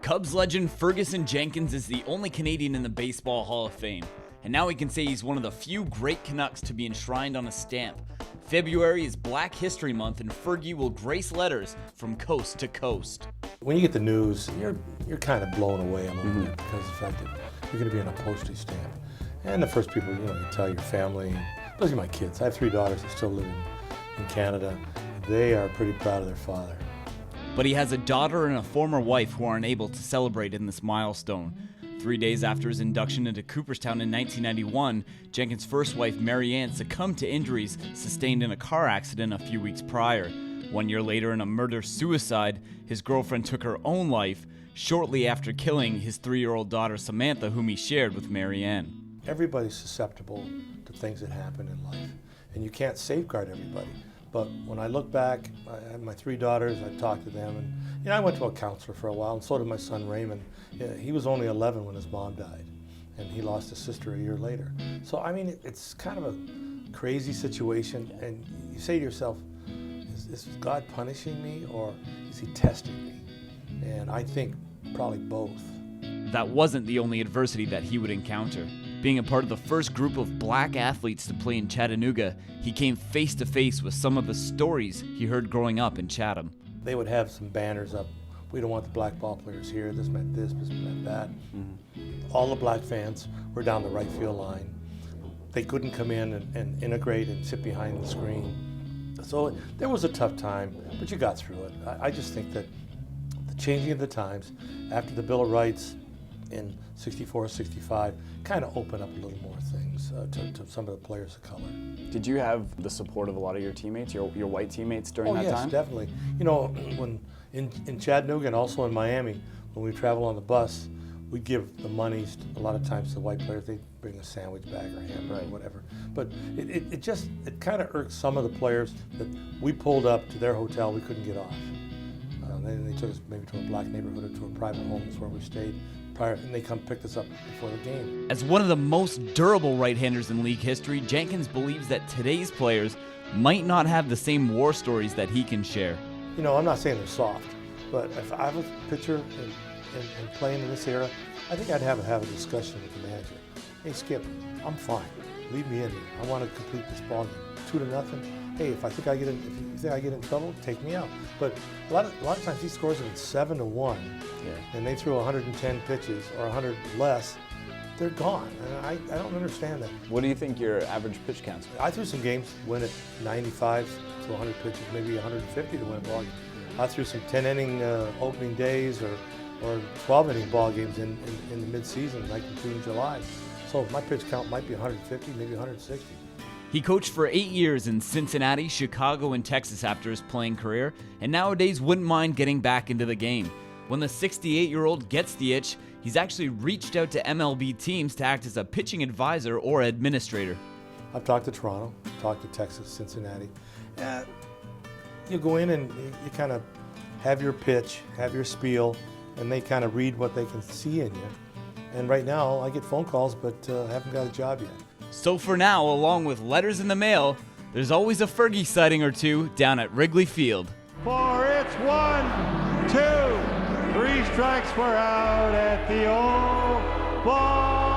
Cubs legend Ferguson Jenkins is the only Canadian in the Baseball Hall of Fame, and now we can say he's one of the few great Canucks to be enshrined on a stamp. February is Black History Month, and Fergie will grace letters from coast to coast. When you get the news, you're kind of blown away a little bit because of the fact that you're going to be on a postage stamp. And the first people, you tell your family, those are my kids. I have 3 daughters that still live in Canada. They are pretty proud of their father. But he has a daughter and a former wife who aren't able to celebrate in this milestone. 3 days after his induction into Cooperstown in 1991, Jenkins' first wife, Mary Ann, succumbed to injuries sustained in a car accident a few weeks prior. 1 year later, in a murder-suicide, his girlfriend took her own life shortly after killing his 3-year-old daughter, Samantha, whom he shared with Mary Ann. Everybody's susceptible to things that happen in life, and you can't safeguard everybody. But when I look back, I have my 3 daughters, I talked to them, and I went to a counselor for a while, and so did my son Raymond. He was only 11 when his mom died, and he lost his sister a year later. So I mean, it's kind of a crazy situation, and you say to yourself, is God punishing me, or is he testing me? And I think probably both. That wasn't the only adversity that he would encounter. Being a part of the first group of black athletes to play in Chattanooga, he came face to face with some of the stories he heard growing up in Chatham. They would have some banners up. We don't want the black ball players here. This meant this meant that. All the black fans were down the right field line. They couldn't come in and integrate and sit behind the screen. So there was a tough time, but you got through it. I just think that the changing of the times after the Bill of Rights in 64, 65, kind of opened up a little more things to some of the players of color. Did you have the support of a lot of your teammates, your white teammates during that time? Oh yes, definitely. You know, when in Chattanooga and also in Miami, when we travel on the bus, we'd give the monies a lot of times to the white players. They'd bring a sandwich bag or hamburger or whatever. But it kind of irked some of the players that we pulled up to their hotel, we couldn't get off. They took us maybe to a black neighborhood or to a private home. That's where we stayed. And they come pick us up before the game. As one of the most durable right-handers in league history, Jenkins believes that today's players might not have the same war stories that he can share. You know, I'm not saying they're soft, but if I was a pitcher and playing in this era, I think I'd have a discussion with the manager. Hey, Skip, I'm fine. Leave me in here. I want to complete this ball game. 2-0. Hey, if you think I get in trouble, take me out. But a lot of times these scores have been 7-1, and they threw 110 pitches or 100 less, they're gone. And I don't understand that. What do you think your average pitch counts? I threw some games win at 95 to 100 pitches, maybe 150 to win a ball game. I threw some 10-inning opening days or 12-inning ball games in the mid-season, like in June and July. So my pitch count might be 150, maybe 160. He coached for 8 years in Cincinnati, Chicago, and Texas after his playing career, and nowadays wouldn't mind getting back into the game. When the 68-year-old gets the itch, he's actually reached out to MLB teams to act as a pitching advisor or administrator. I've talked to Toronto, talked to Texas, Cincinnati. You go in and you kind of have your pitch, have your spiel, and they kind of read what they can see in you. And right now, I get phone calls, but haven't got a job yet. So for now, along with letters in the mail, there's always a Fergie sighting or two down at Wrigley Field. For it's 1, 2, 3 strikes, we're out at the old ball.